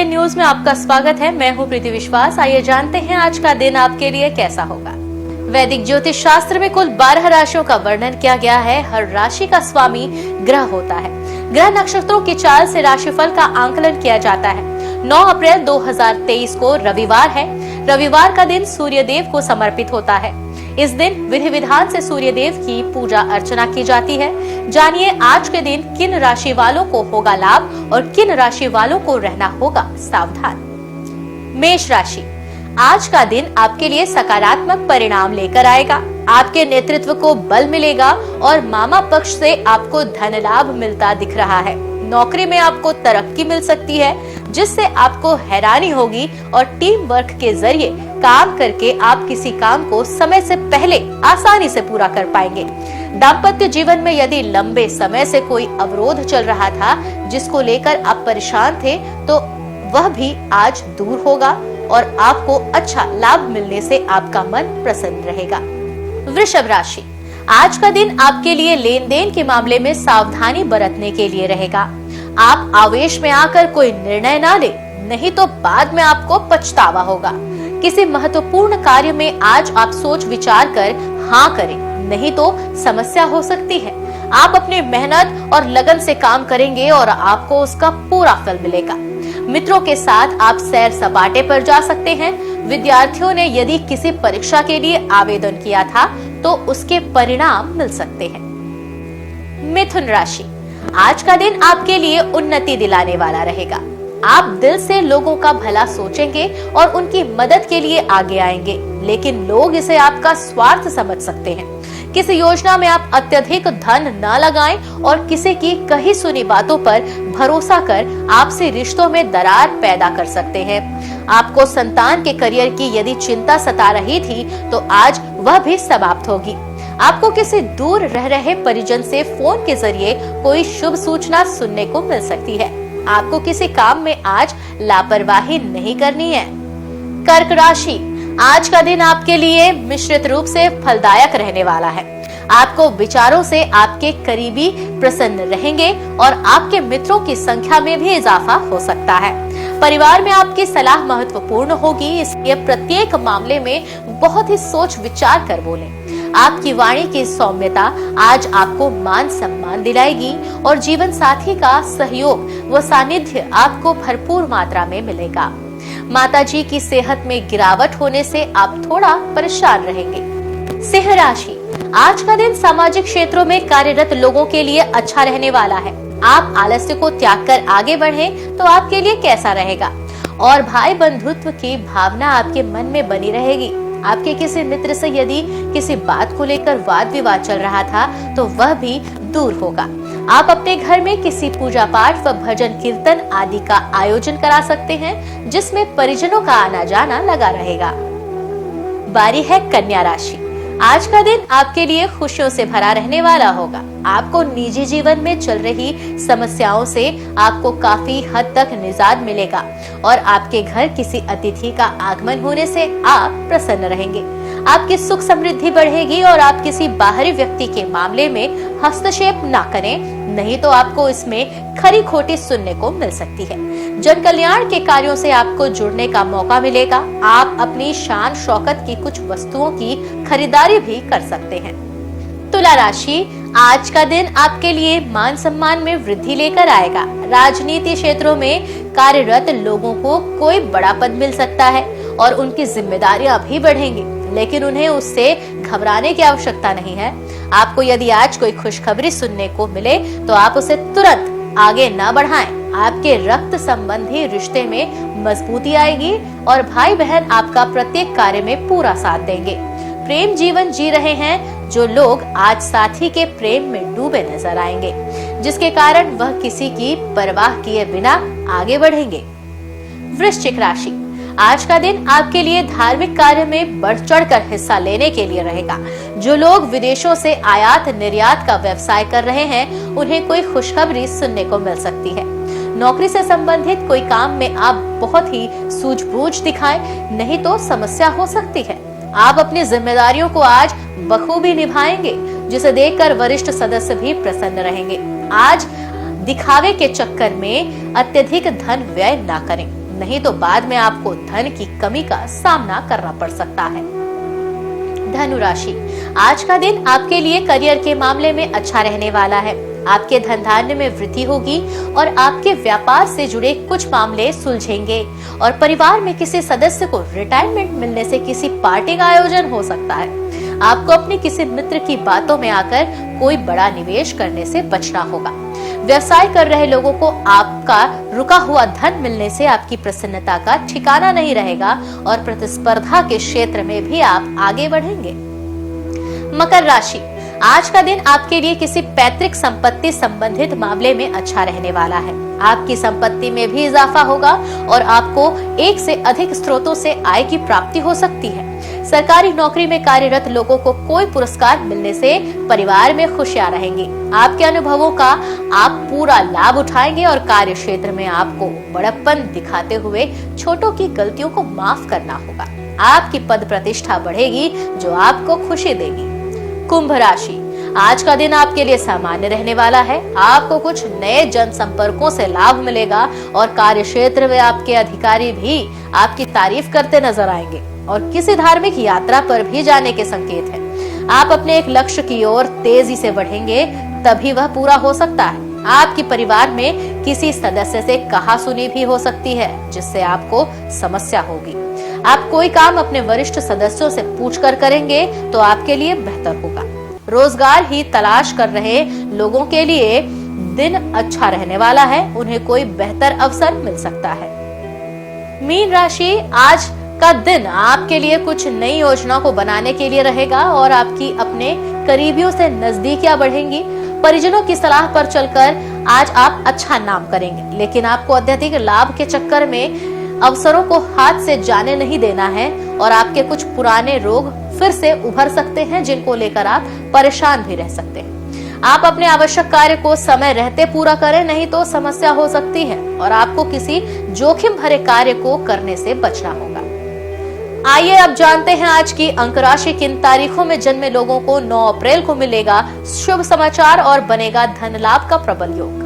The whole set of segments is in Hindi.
इंडियन न्यूज में आपका स्वागत है। मैं हूं प्रीति विश्वास। आइए जानते हैं आज का दिन आपके लिए कैसा होगा। वैदिक ज्योतिष शास्त्र में कुल 12 राशियों का वर्णन किया गया है। हर राशि का स्वामी ग्रह होता है। ग्रह नक्षत्रों की चाल से राशिफल का आंकलन किया जाता है। 9 अप्रैल 2023 को रविवार है। रविवार का दिन सूर्य देव को समर्पित होता है। इस दिन विधि विधान से सूर्य देव की पूजा अर्चना की जाती है। जानिए आज के दिन किन राशि वालों को होगा लाभ और किन राशि वालों को रहना होगा सावधान। मेष राशि, आज का दिन आपके लिए सकारात्मक परिणाम लेकर आएगा। आपके नेतृत्व को बल मिलेगा और मामा पक्ष से आपको धन लाभ मिलता दिख रहा है। नौकरी में आपको तरक्की मिल सकती है, जिससे आपको हैरानी होगी और टीम वर्क के जरिए काम करके आप किसी काम को समय से पहले आसानी से पूरा कर पाएंगे। दाम्पत्य जीवन में यदि लंबे समय से कोई अवरोध चल रहा था, जिसको लेकर आप परेशान थे, तो वह भी आज दूर होगा और आपको अच्छा लाभ मिलने से आपका मन प्रसन्न रहेगा। वृषभ राशि, आज का दिन आपके लिए लेन देन के मामले में सावधानी बरतने के लिए रहेगा। आप आवेश में आकर कोई निर्णय ना ले, नहीं तो बाद में आपको पछतावा होगा। किसी महत्वपूर्ण कार्य में आज आप सोच विचार कर हाँ करें, नहीं तो समस्या हो सकती है। आप अपनी मेहनत और लगन से काम करेंगे और आपको उसका पूरा फल मिलेगा। मित्रों के साथ आप सैर सपाटे पर जा सकते हैं। विद्यार्थियों ने यदि किसी परीक्षा के लिए आवेदन किया था, तो उसके परिणाम मिल सकते हैं। मिथुन राशि, आज का दिन आपके लिए उन्नति दिलाने वाला रहेगा। आप दिल से लोगों का भला सोचेंगे और उनकी मदद के लिए आगे आएंगे, लेकिन लोग इसे आपका स्वार्थ समझ सकते हैं। किसी योजना में आप अत्यधिक धन न लगाएं और किसी की कही सुनी बातों पर भरोसा कर आपसे रिश्तों में दरार पैदा कर सकते हैं। आपको संतान के करियर की यदि चिंता सता रही थी, तो आज वह भी समाप्त होगी। आपको किसी दूर रह रहे परिजन से फोन के जरिए कोई शुभ सूचना सुनने को मिल सकती है। आपको किसी काम में आज लापरवाही नहीं करनी है। कर्क राशि, आज का दिन आपके लिए मिश्रित रूप से फलदायक रहने वाला है। आपको विचारों से आपके करीबी प्रसन्न रहेंगे और आपके मित्रों की संख्या में भी इजाफा हो सकता है। परिवार में आपकी सलाह महत्वपूर्ण होगी, इसलिए प्रत्येक मामले में बहुत ही सोच विचार कर बोलें। आपकी वाणी की सौम्यता आज आपको मान सम्मान दिलाएगी और जीवन साथी का सहयोग व सानिध्य आपको भरपूर मात्रा में मिलेगा। माताजी की सेहत में गिरावट होने से आप थोड़ा परेशान रहेंगे। सिंह राशि, आज का दिन सामाजिक क्षेत्रों में कार्यरत लोगों के लिए अच्छा रहने वाला है। आप आलस्य को त्याग कर आगे बढ़ें तो आपके लिए कैसा रहेगा और भाई बंधुत्व की भावना आपके मन में बनी रहेगी। आपके किसी मित्र से यदि किसी बात को लेकर वाद विवाद चल रहा था, तो वह भी दूर होगा। आप अपने घर में किसी पूजा पाठ व भजन कीर्तन आदि का आयोजन करा सकते हैं, जिसमें परिजनों का आना जाना लगा रहेगा। बारी है कन्या राशि, आज का दिन आपके लिए खुशियों से भरा रहने वाला होगा। आपको निजी जीवन में चल रही समस्याओं से आपको काफी हद तक निजात मिलेगा और आपके घर किसी अतिथि का आगमन होने से आप प्रसन्न रहेंगे। आपकी सुख समृद्धि बढ़ेगी और आप किसी बाहरी व्यक्ति के मामले में हस्तक्षेप ना करें, नहीं तो आपको इसमें खरी खोटी सुनने को मिल सकती है। जन कल्याण के कार्यों से आपको जुड़ने का मौका मिलेगा। आप अपनी शान शौकत की कुछ वस्तुओं की खरीदारी भी कर सकते हैं। तुला राशि, आज का दिन आपके लिए मान सम्मान में वृद्धि लेकर आएगा। राजनीति क्षेत्रों में कार्यरत लोगों को कोई बड़ा पद मिल सकता है और उनकी जिम्मेदारियां भी बढ़ेंगी, लेकिन उन्हें उससे घबराने की आवश्यकता नहीं है। आपको यदि आज कोई खुशखबरी सुनने को मिले, तो आप उसे तुरंत आगे न बढ़ाएं। आपके रक्त संबंधी रिश्ते में मजबूती आएगी और भाई बहन आपका प्रत्येक कार्य में पूरा साथ देंगे। प्रेम जीवन जी रहे हैं जो लोग आज साथी के प्रेम में डूबे नजर आएंगे, जिसके कारण वह किसी की परवाह किए बिना आगे बढ़ेंगे। वृश्चिक राशि, आज का दिन आपके लिए धार्मिक कार्य में बढ़ चढ़ कर हिस्सा लेने के लिए रहेगा। जो लोग विदेशों से आयात निर्यात का व्यवसाय कर रहे हैं, उन्हें कोई खुशखबरी सुनने को मिल सकती है। नौकरी से संबंधित कोई काम में आप बहुत ही सूझबूझ दिखाएं, नहीं तो समस्या हो सकती है। आप अपनी जिम्मेदारियों को आज बखूबी निभाएंगे, जिसे देखकर वरिष्ठ सदस्य भी प्रसन्न रहेंगे। आज दिखावे के चक्कर में अत्यधिक धन व्यय ना करें, नहीं तो बाद में आपको धन की कमी का सामना करना पड़ सकता है। धनु राशि, आज का दिन आपके लिए करियर के मामले में अच्छा रहने वाला है। आपके धन धान्य में वृद्धि होगी और आपके व्यापार से जुड़े कुछ मामले सुलझेंगे और परिवार में किसी सदस्य को रिटायरमेंट मिलने से किसी पार्टी का आयोजन हो सकता है। आपको अपने किसी मित्र की बातों में आकर कोई बड़ा निवेश करने से बचना होगा। व्यवसाय कर रहे लोगों को आपका रुका हुआ धन मिलने से आपकी प्रसन्नता का ठिकाना नहीं रहेगा और प्रतिस्पर्धा के क्षेत्र में भी आप आगे बढ़ेंगे। मकर राशि, आज का दिन आपके लिए किसी पैतृक संपत्ति संबंधित मामले में अच्छा रहने वाला है। आपकी संपत्ति में भी इजाफा होगा और आपको एक से अधिक स्रोतों से आय की प्राप्ति हो सकती है। सरकारी नौकरी में कार्यरत लोगों को कोई पुरस्कार मिलने से परिवार में खुशियां रहेंगी। आपके अनुभवों का आप पूरा लाभ उठाएंगे और कार्य क्षेत्र में आपको बड़प्पन दिखाते हुए छोटों की गलतियों को माफ करना होगा। आपकी पद प्रतिष्ठा बढ़ेगी जो आपको खुशी देगी। कुंभ राशि, आज का दिन आपके लिए सामान्य रहने वाला है। आपको कुछ नए जनसंपर्कों से लाभ मिलेगा और कार्य क्षेत्र में आपके अधिकारी भी आपकी तारीफ करते नजर आएंगे और किसी धार्मिक यात्रा पर भी जाने के संकेत हैं। आप अपने एक लक्ष्य की ओर तेजी से बढ़ेंगे, तभी वह पूरा हो सकता है। आपके परिवार में किसी सदस्य से कहासुनी भी हो सकती है जिससे आपको समस्या होगी। आप कोई काम अपने वरिष्ठ सदस्यों से पूछकर करेंगे तो आपके लिए बेहतर होगा। रोजगार ही तलाश कर रहे लोगों के लिए दिन अच्छा रहने वाला है। उन्हें कोई बेहतर अवसर मिल सकता है। मीन राशि, आज का दिन आपके लिए कुछ नई योजना को बनाने के लिए रहेगा और आपकी अपने करीबियों से नजदीकियां बढ़ेंगी। परिजनों की सलाह पर चलकर आज आप अच्छा नाम करेंगे, लेकिन आपको अत्यधिक लाभ के चक्कर में अवसरों को हाथ से जाने नहीं देना है और आपके कुछ पुराने रोग फिर से उभर सकते हैं जिनको लेकर आप परेशान भी रह सकते हैं। आप अपने आवश्यक कार्य को समय रहते पूरा करें, नहीं तो समस्या हो सकती है और आपको किसी जोखिम भरे कार्य को करने से बचना होगा। आइए अब जानते हैं आज की अंक राशि किन तारीखों में जन्मे लोगों को 9 अप्रैल को मिलेगा शुभ समाचार और बनेगा धन लाभ का प्रबल योग।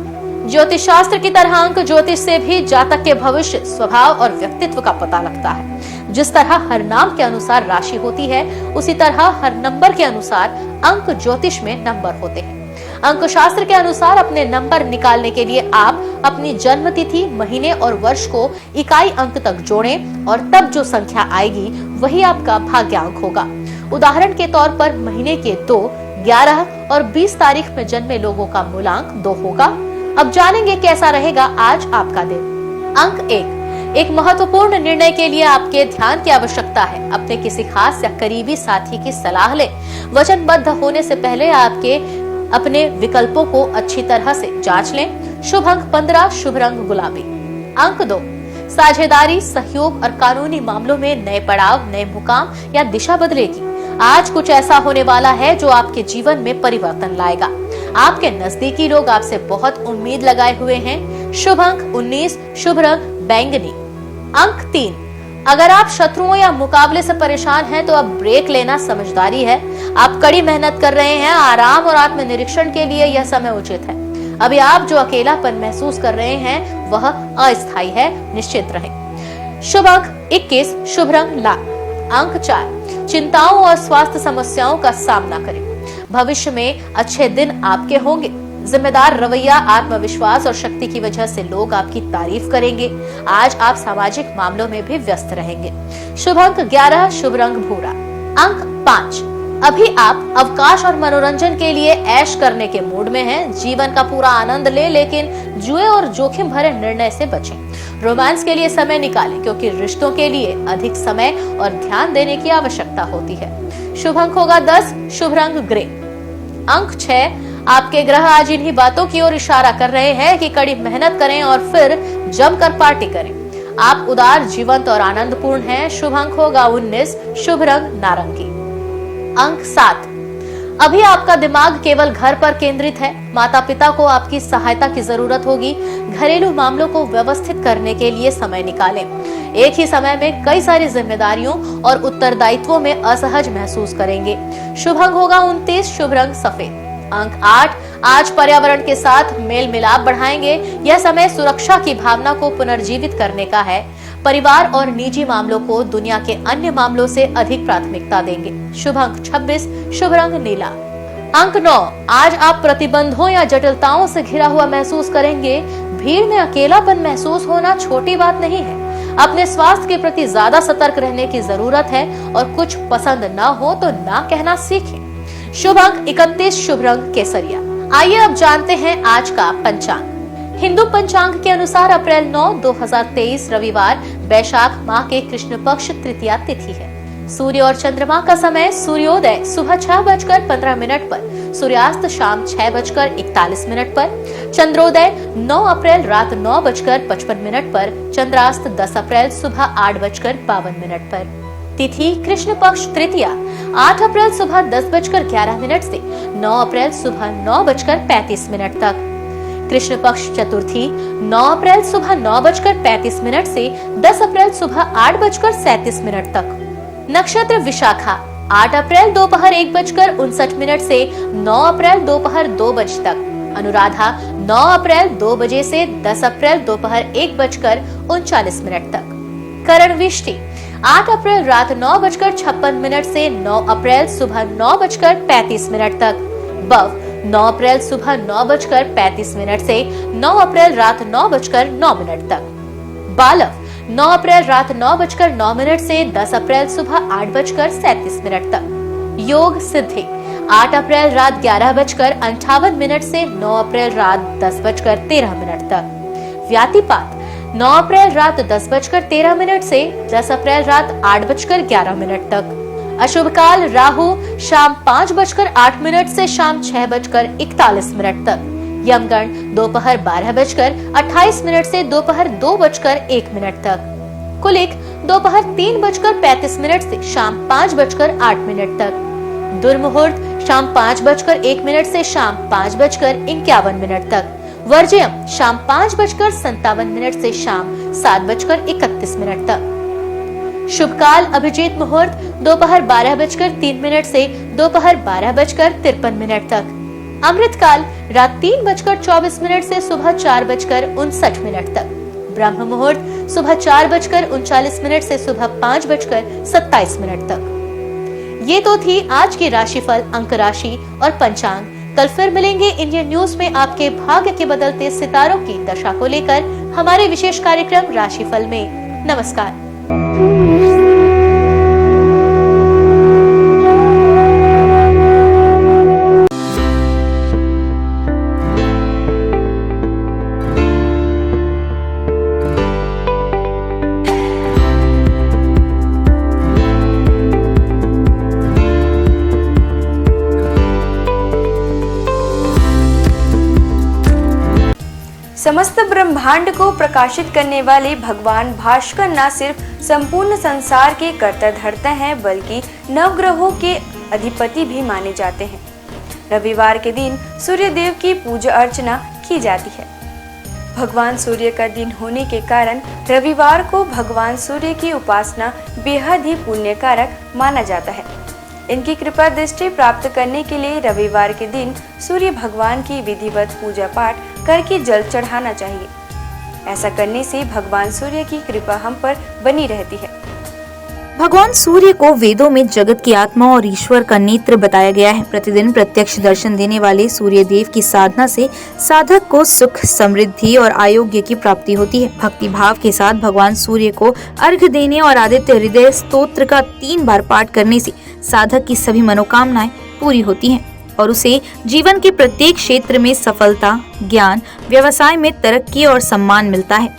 ज्योतिष शास्त्र की तरह अंक ज्योतिष से भी जातक के भविष्य, स्वभाव और व्यक्तित्व का पता लगता है। जिस तरह हर नाम के अनुसार राशि होती है, उसी तरह हर नंबर के अनुसार अंक ज्योतिष में नंबर होते हैं। अंक शास्त्र के अनुसार अपने नंबर निकालने के लिए आप अपनी जन्म तिथि, महीने और वर्ष को इकाई अंक तक जोड़ें और तब जो संख्या आएगी वही आपका भाग्यांक होगा। उदाहरण के तौर पर महीने के 2, 11 और 20 तारीख में जन्मे लोगों का मूलांक 2 होगा। अब जानेंगे कैसा रहेगा आज आपका दिन। अंक 1, एक महत्वपूर्ण निर्णय के लिए आपके ध्यान की आवश्यकता है। अपने किसी खास या करीबी साथी की सलाह लें। वचनबद्ध होने से पहले आपके अपने विकल्पों को अच्छी तरह से जांच लें। शुभ अंक 15, शुभ रंग गुलाबी। अंक 2, साझेदारी, सहयोग और कानूनी मामलों में नए पड़ाव, नए मुकाम या दिशा बदलेगी। आज कुछ ऐसा होने वाला है जो आपके जीवन में परिवर्तन लाएगा। आपके नजदीकी लोग आपसे बहुत उम्मीद लगाए हुए हैं। शुभ अंक 19, शुभ रंग बैंगनी। अंक 3, अगर आप शत्रुओं या मुकाबले से परेशान हैं तो अब ब्रेक लेना समझदारी है। आप कड़ी मेहनत कर रहे हैं। आराम और आत्मनिरीक्षण के लिए यह समय उचित है। अभी आप जो अकेलापन महसूस कर रहे हैं वह अस्थायी है, निश्चित रहें। शुभ अंक 21, शुभ रंग लाल। अंक 4, चिंताओं और स्वास्थ्य समस्याओं का सामना करें। भविष्य में अच्छे दिन आपके होंगे। जिम्मेदार रवैया, आत्मविश्वास और शक्ति की वजह से लोग आपकी तारीफ करेंगे। आज आप सामाजिक मामलों में भी व्यस्त रहेंगे। शुभ अंक 11, शुभ रंग भूरा। अंक 5, अभी आप अवकाश और मनोरंजन के लिए ऐश करने के मूड में हैं। जीवन का पूरा आनंद ले, लेकिन जुए और जोखिम भरे निर्णय से बचें। रोमांस के लिए समय निकालें क्योंकि रिश्तों के लिए अधिक समय और ध्यान देने की आवश्यकता होती है। शुभ अंक होगा 10, शुभ रंग ग्रे। अंक 6, आपके ग्रह आज इन्हीं बातों की ओर इशारा कर रहे हैं कि कड़ी मेहनत करें और फिर जमकर पार्टी करें। आप उदार, जीवंत और आनंदपूर्ण हैं। शुभ अंक होगा 19, शुभ रंग नारंगी। अंक 7, अभी आपका दिमाग केवल घर पर केंद्रित है। माता पिता को आपकी सहायता की जरूरत होगी। घरेलू मामलों को व्यवस्थित करने के लिए समय निकालें। एक ही समय में कई सारी जिम्मेदारियों और उत्तरदायित्वों में असहज महसूस करेंगे। शुभ अंक होगा 29, शुभ रंग सफेद। अंक 8, आज पर्यावरण के साथ मेल मिलाप बढ़ाएंगे। यह समय सुरक्षा की भावना को पुनर्जीवित करने का है। परिवार और निजी मामलों को दुनिया के अन्य मामलों से अधिक प्राथमिकता देंगे। शुभ अंक 26, शुभ रंग नीला। अंक 9, आज आप प्रतिबंधों या जटिलताओं से घिरा हुआ महसूस करेंगे। भीड़ में अकेलापन महसूस होना छोटी बात नहीं है। अपने स्वास्थ्य के प्रति ज्यादा सतर्क रहने की जरूरत है और कुछ पसंद न हो तो ना कहना सीखें। शुभ अंक 31, शुभ रंग केसरिया। आइए अब जानते हैं आज का पंचांग। हिंदू पंचांग के अनुसार अप्रैल 9, 2023 रविवार बैशाख माह के कृष्ण पक्ष तृतीया तिथि है। सूर्य और चंद्रमा का समय सूर्योदय सुबह 6:15 पर, सूर्यास्त शाम 6:41 पर, चंद्रोदय 9 अप्रैल रात 9:55 पर, चंद्रास्त 10 अप्रैल सुबह 8:52 पर। तिथि कृष्ण पक्ष तृतीया 8 अप्रैल सुबह 10:11 से 9 अप्रैल सुबह 9:35 तक। कृष्ण पक्ष चतुर्थी 9 अप्रैल सुबह 9:35 से 10 अप्रैल सुबह 8:37 तक। नक्षत्र विशाखा 8 अप्रैल दोपहर 1:59 से 9 अप्रैल दोपहर 2 बजे तक। अनुराधा 9 अप्रैल 2 बजे से 10 अप्रैल दोपहर 1:39 तक। करण विष्टि 8 अप्रैल रात 9:56 से 9 अप्रैल सुबह 9:35 तक। बव 9 अप्रैल सुबह 9:35 से 9 अप्रैल रात 9:09 तक। बालव 9 अप्रैल रात 9:09 से 10 अप्रैल सुबह 8:37 तक। योग सिद्धि 8 अप्रैल रात 11:58 से 9 अप्रैल रात 10:13 तक। व्यातिपात 9 अप्रैल रात 10:13 से 10 अप्रैल रात 8:11 तक। अशुभ काल राहु शाम 5:08 से शाम 6:41 तक। यमगण दोपहर 12:28 से दोपहर 2:01 तक। कुलिक दोपहर 3:35 से शाम 5:08 तक। दुर्मुहूर्त शाम 5:01 से शाम 5:51 तक। वर्ज्यम शाम 5:57 से शाम 7:31 तक। शुभ काल अभिजीत मुहूर्त दोपहर 12:03 से दोपहर 12:53 तक। अमृत काल रात 3:24 से सुबह 4:59 तक। ब्रह्म मुहूर्त सुबह 4:39 से सुबह 5:27 तक। ये तो थी आज की राशिफल, अंक राशि और पंचांग। कल फिर मिलेंगे इंडियन न्यूज में आपके भाग्य के बदलते सितारों की दशा को लेकर हमारे विशेष कार्यक्रम राशिफल में। नमस्कार। समस्त ब्रह्मांड को प्रकाशित करने वाले भगवान भास्कर न सिर्फ संपूर्ण संसार के कर्ता धर्ता हैं, बल्कि नवग्रहों के अधिपति भी माने जाते हैं। रविवार के दिन सूर्य देव की पूजा अर्चना की जाती है। भगवान सूर्य का दिन होने के कारण रविवार को भगवान सूर्य की उपासना बेहद ही पुण्यकारक माना जाता है। इनकी कृपा दृष्टि प्राप्त करने के लिए रविवार के दिन सूर्य भगवान की विधिवत पूजा पाठ करके जल चढ़ाना चाहिए। ऐसा करने से भगवान सूर्य की कृपा हम पर बनी रहती है। भगवान सूर्य को वेदों में जगत की आत्मा और ईश्वर का नेत्र बताया गया है। प्रतिदिन प्रत्यक्ष दर्शन देने वाले सूर्य देव की साधना से साधक को सुख, समृद्धि और आरोग्य की प्राप्ति होती है। भक्ति भाव के साथ भगवान सूर्य को अर्घ्य देने और आदित्य हृदय स्तोत्र का 3 बार पाठ करने से साधक की सभी मनोकामनाएं पूरी होती हैं और उसे जीवन के प्रत्येक क्षेत्र में सफलता, ज्ञान, व्यवसाय में तरक्की और सम्मान मिलता है।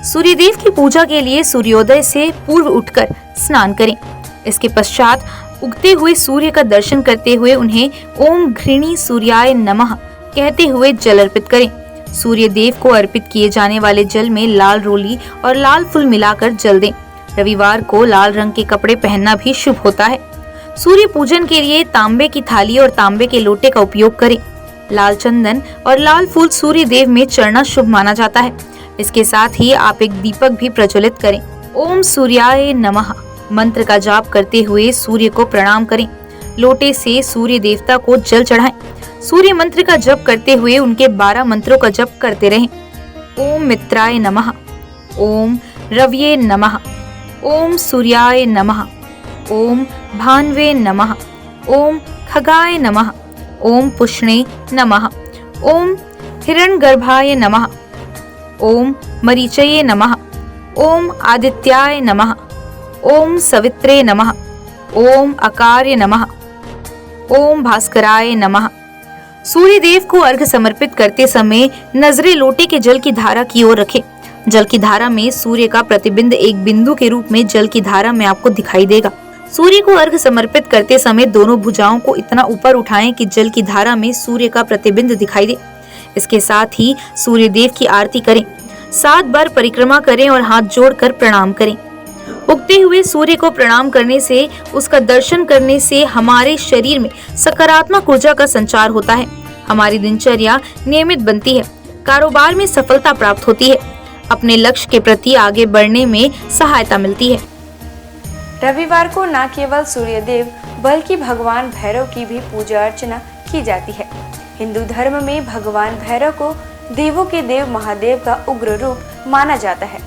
सूर्यदेव की पूजा के लिए सूर्योदय से पूर्व उठकर स्नान करें। इसके पश्चात उगते हुए सूर्य का दर्शन करते हुए उन्हें ओम घृणी सूर्याय नमः कहते हुए जल अर्पित करें। सूर्य देव को अर्पित किए जाने वाले जल में लाल रोली और लाल फूल मिलाकर जल दें। रविवार को लाल रंग के कपड़े पहनना भी शुभ होता है। सूर्य पूजन के लिए तांबे की थाली और तांबे के लोटे का उपयोग करें। लाल चंदन और लाल फूल सूर्य देव में चढ़ना शुभ माना जाता है। इसके साथ ही आप एक दीपक भी प्रज्वलित करें। ओम सूर्याय नमः मंत्र का जाप करते हुए सूर्य को प्रणाम करें। लोटे से सूर्य देवता को जल चढ़ाएं। सूर्य मंत्र का जप करते हुए उनके 12 मंत्रों का जप करते रहें। ओम मित्राय नमः, ओम रवये नमः। ओम सूर्याय नमः। ओम भान्वे नमः। ओम खगाय नमः। ओम पुष्णे नमः। ओम हिरण्यगर्भाय नमः। ओम मरीचये नमः। ओम आदित्याय नमः। ओम सवित्रे नमः। ओम अकार्य नमः। ओम भास्कराय नमः। सूर्य देव को अर्घ समर्पित करते समय नजरें लोटे के जल की धारा की ओर रखें। जल की धारा में सूर्य का प्रतिबिंब एक बिंदु के रूप में जल की धारा में आपको दिखाई देगा। सूर्य को अर्घ समर्पित करते समय दोनों भुजाओं को इतना ऊपर उठाएं कि जल की धारा में सूर्य का प्रतिबिंब दिखाई दे। इसके साथ ही सूर्य देव की आरती करें। 7 बार परिक्रमा करें और हाथ जोड़कर प्रणाम करें। उगते हुए सूर्य को प्रणाम करने से, उसका दर्शन करने से हमारे शरीर में सकारात्मक ऊर्जा का संचार होता है। हमारी दिनचर्या नियमित बनती है, कारोबार में सफलता प्राप्त होती है, अपने लक्ष्य के प्रति आगे बढ़ने में सहायता मिलती है। रविवार को न केवल सूर्य देव बल्कि भगवान भैरव की भी पूजा अर्चना की जाती है। हिंदू धर्म में भगवान भैरव को देवों के देव महादेव का उग्र रूप माना जाता है।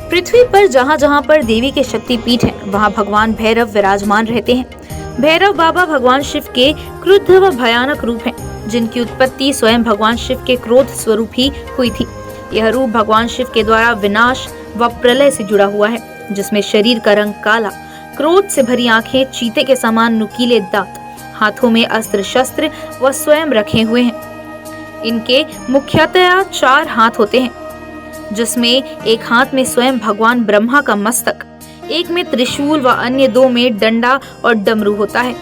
पृथ्वी पर जहाँ जहाँ पर देवी के शक्तिपीठ हैं, वहाँ भगवान भैरव विराजमान रहते हैं। भैरव बाबा भगवान शिव के क्रुद्ध व भयानक रूप हैं, जिनकी उत्पत्ति स्वयं भगवान शिव के क्रोध स्वरूप ही हुई थी। यह रूप भगवान शिव के द्वारा विनाश व प्रलय से जुड़ा हुआ है, जिसमें शरीर का रंग काला, क्रोध से भरी आंखें, चीते के समान नुकीले दांत, हाथों में अस्त्र शस्त्र व स्वयं रखे हुए हैं। इनके मुख्यतया 4 हाथ होते हैं, जिसमें एक हाथ में स्वयं भगवान ब्रह्मा का मस्तक, एक में त्रिशूल व अन्य 2 में डंडा और डमरू होता है।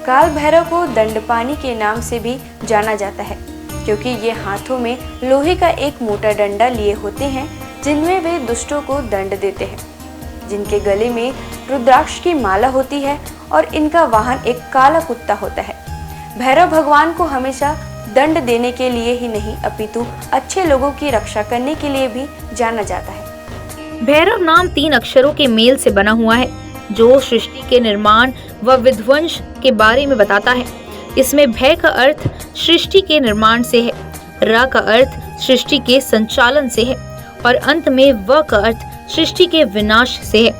काल भैरव को दंडपानी के नाम से भी जाना जाता है, क्योंकि ये हाथों में लोहे का एक मोटा डंडा लिए होते हैं, जिनमें वे दुष्टों को दंड देते हैं। जिनके गले में रुद्राक्ष की माला होती है और इनका वाहन एक काला कुत्ता होता है। भैरव भगवान को हमेशा दंड देने के लिए ही नहीं, अपितु अच्छे लोगों की रक्षा करने के लिए भी जाना जाता है। भैरव नाम 3 अक्षरों के मेल से बना हुआ है, जो सृष्टि के निर्माण व विध्वंस के बारे में बताता है। इसमें भय का अर्थ सृष्टि के निर्माण से है, र का अर्थ सृष्टि के संचालन से है और अंत में व का अर्थ सृष्टि के विनाश से है।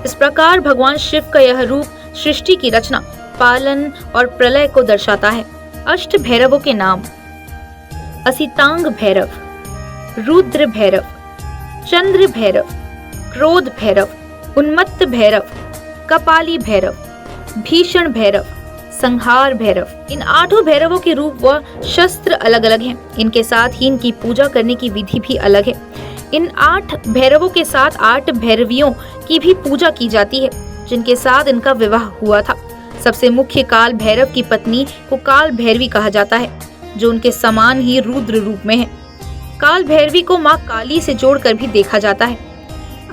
इस प्रकार भगवान शिव का यह रूप सृष्टि की रचना, पालन और प्रलय को दर्शाता है। अष्ट भैरवों के नाम: असितांग भैरव, रुद्र भैरव, चंद्र भैरव, क्रोध भैरव, उन्मत्त भैरव, कपाली भैरव, भीषण भैरव, संहार भैरव। इन 8 भैरवों के रूप व शस्त्र अलग अलग हैं। इनके साथ ही इनकी पूजा करने की विधि भी अलग है। इन 8 भैरवों के साथ 8 भैरवियों की भी पूजा की जाती है, जिनके साथ इनका विवाह हुआ था। सबसे मुख्य काल भैरव की पत्नी को काल भैरवी कहा जाता है, जो उनके समान ही रुद्र रूप में है। काल भैरवी को माँ काली से जोड़कर भी देखा जाता है।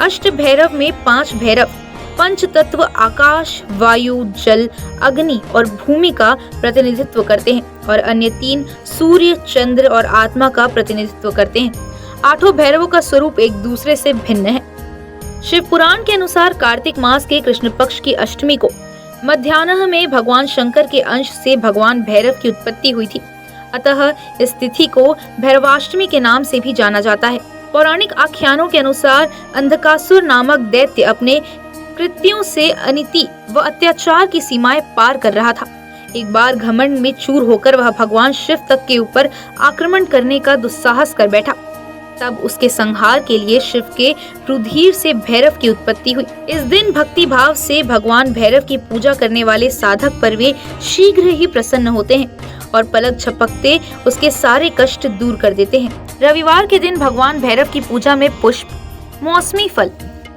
अष्ट भैरव में 5 भैरव पंच तत्व आकाश, वायु, जल, अग्नि और भूमि का प्रतिनिधित्व करते हैं और अन्य 3 सूर्य, चंद्र और आत्मा का प्रतिनिधित्व करते हैं। 8 भैरवों का स्वरूप एक दूसरे से भिन्न है। शिव पुराण के अनुसार कार्तिक मास के कृष्ण पक्ष की अष्टमी को मध्याह्न में भगवान शंकर के अंश से भगवान भैरव की उत्पत्ति हुई थी। अतः इस तिथि को भैरवाष्टमी के नाम से भी जाना जाता है। पौराणिक आख्यानों के अनुसार अंधकासुर नामक दैत्य अपने कृत्यों से अनिति व अत्याचार की सीमाएं पार कर रहा था। एक बार घमंड में चूर होकर वह भगवान शिव तक के ऊपर आक्रमण करने का दुस्साहस कर बैठा। तब उसके संहार के लिए शिव के रुधिर से भैरव की उत्पत्ति हुई। इस दिन भक्ति भाव से भगवान भैरव की पूजा करने वाले साधक पर वे शीघ्र ही प्रसन्न होते हैं और पलक झपकते उसके सारे कष्ट दूर कर देते हैं। रविवार के दिन भगवान भैरव की पूजा में पुष्प, मौसमी फल,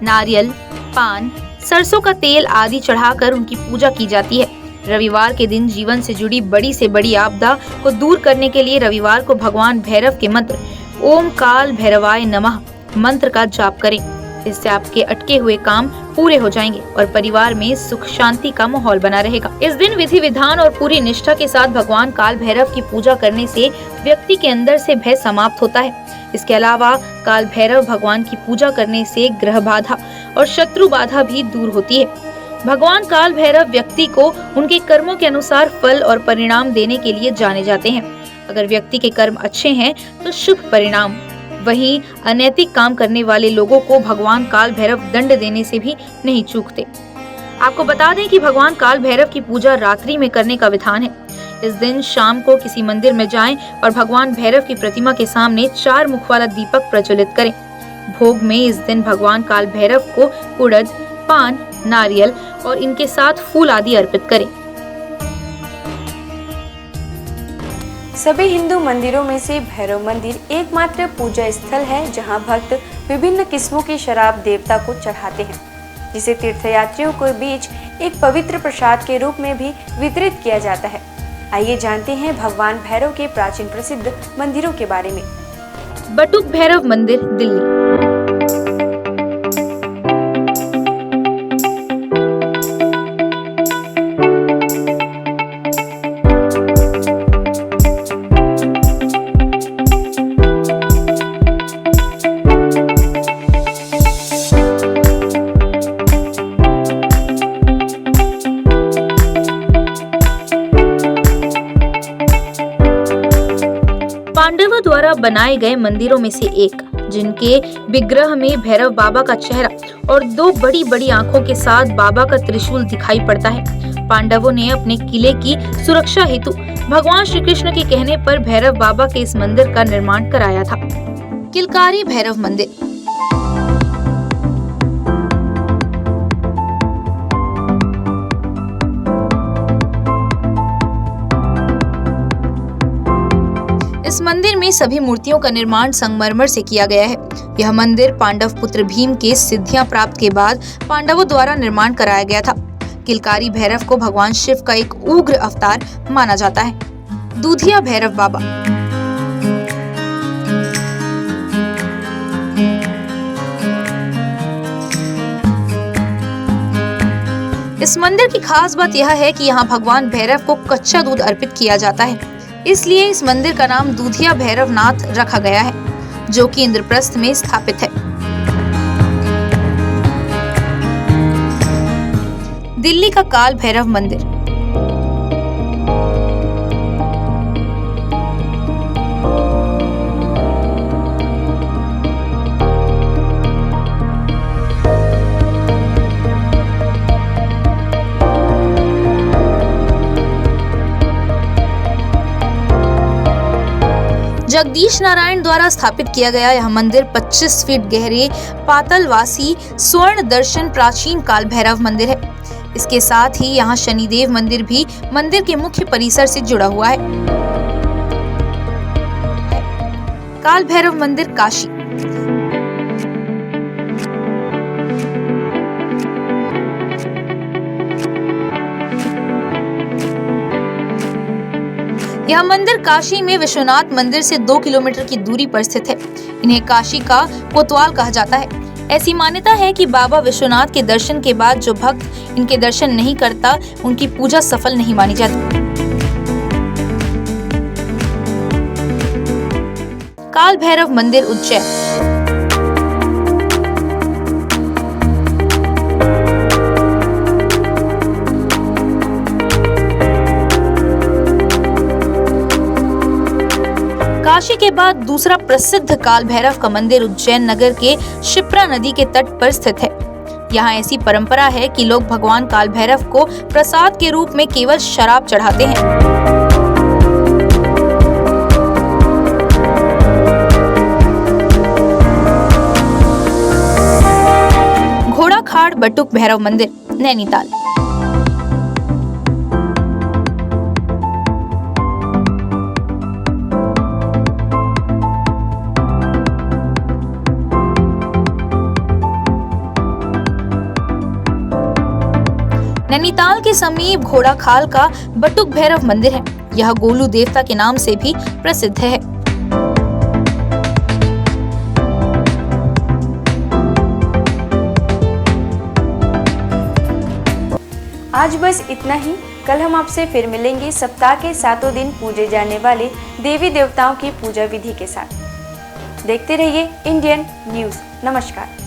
नारियल, पान, सरसों का तेल आदि चढ़ाकर उनकी पूजा की जाती है। रविवार के दिन जीवन से जुड़ी बड़ी से बड़ी आपदा को दूर करने के लिए रविवार को भगवान भैरव के मंत्र ओम काल भैरवाय नमः मंत्र का जाप करें। इससे आपके अटके हुए काम पूरे हो जाएंगे और परिवार में सुख शांति का माहौल बना रहेगा। इस दिन विधि विधान और पूरी निष्ठा के साथ भगवान काल भैरव की पूजा करने से व्यक्ति के अंदर से भय समाप्त होता है। इसके अलावा काल भैरव भगवान की पूजा करने से ग्रह बाधा और शत्रु बाधा भी दूर होती है। भगवान काल भैरव व्यक्ति को उनके कर्मों के अनुसार फल और परिणाम देने के लिए जाने जाते हैं। अगर व्यक्ति के कर्म अच्छे हैं तो शुभ परिणाम, वहीं अनैतिक काम करने वाले लोगों को भगवान काल भैरव दंड देने से भी नहीं चूकते। आपको बता दें कि भगवान काल भैरव की पूजा रात्रि में करने का विधान है। इस दिन शाम को किसी मंदिर में जाएं और भगवान भैरव की प्रतिमा के सामने 4 मुख वाला दीपक प्रज्वलित करें। भोग में इस दिन भगवान काल भैरव को उड़द, पान, नारियल और इनके साथ फूल आदि अर्पित करें। सभी हिंदू मंदिरों में से भैरव मंदिर एकमात्र पूजा स्थल है जहां भक्त विभिन्न किस्मों की शराब देवता को चढ़ाते हैं, जिसे तीर्थयात्रियों के बीच एक पवित्र प्रसाद के रूप में भी वितरित किया जाता है। आइए जानते हैं भगवान भैरव के प्राचीन प्रसिद्ध मंदिरों के बारे में। बटुक भैरव मंदिर, दिल्ली। पांडवों द्वारा बनाए गए मंदिरों में से एक, जिनके विग्रह में भैरव बाबा का चेहरा और 2 बड़ी बड़ी आंखों के साथ बाबा का त्रिशूल दिखाई पड़ता है। पांडवों ने अपने किले की सुरक्षा हेतु भगवान श्री कृष्ण के कहने पर भैरव बाबा के इस मंदिर का निर्माण कराया था। किलकारी भैरव मंदिर। इस मंदिर में सभी मूर्तियों का निर्माण संगमरमर से किया गया है। यह मंदिर पांडव पुत्र भीम के सिद्धियां प्राप्त के बाद पांडवों द्वारा निर्माण कराया गया था। किलकारी भैरव को भगवान शिव का एक उग्र अवतार माना जाता है। दूधिया भैरव बाबा। इस मंदिर की खास बात यह है कि यहाँ भगवान भैरव को कच्चा दूध अर्पित किया जाता है, इसलिए इस मंदिर का नाम दूधिया भैरवनाथ रखा गया है, जो कि इंद्रप्रस्थ में स्थापित है। दिल्ली का काल भैरव मंदिर। जगदीश नारायण द्वारा स्थापित किया गया यह मंदिर 25 फीट गहरे पातालवासी स्वर्ण दर्शन प्राचीन काल भैरव मंदिर है। इसके साथ ही यहाँ शनिदेव मंदिर भी मंदिर के मुख्य परिसर से जुड़ा हुआ है। काल भैरव मंदिर, काशी। यह मंदिर काशी में विश्वनाथ मंदिर से 2 किलोमीटर की दूरी पर स्थित है। इन्हें काशी का कोतवाल कहा जाता है। ऐसी मान्यता है कि बाबा विश्वनाथ के दर्शन के बाद जो भक्त इनके दर्शन नहीं करता, उनकी पूजा सफल नहीं मानी जाती। काल भैरव मंदिर, उज्जैन। काशी के बाद दूसरा प्रसिद्ध काल भैरव का मंदिर उज्जैन नगर के शिप्रा नदी के तट पर स्थित है। यहाँ ऐसी परंपरा है कि लोग भगवान काल भैरव को प्रसाद के रूप में केवल शराब चढ़ाते हैं। घोड़ाखाड़ बटुक भैरव मंदिर, नैनीताल। नैनीताल के समीप घोड़ाखाल का बटुक भैरव मंदिर है। यह गोलू देवता के नाम से भी प्रसिद्ध है। आज बस इतना ही। कल हम आपसे फिर मिलेंगे सप्ताह के 7 दिन पूजे जाने वाले देवी देवताओं की पूजा विधि के साथ। देखते रहिए इंडियन न्यूज़। नमस्कार।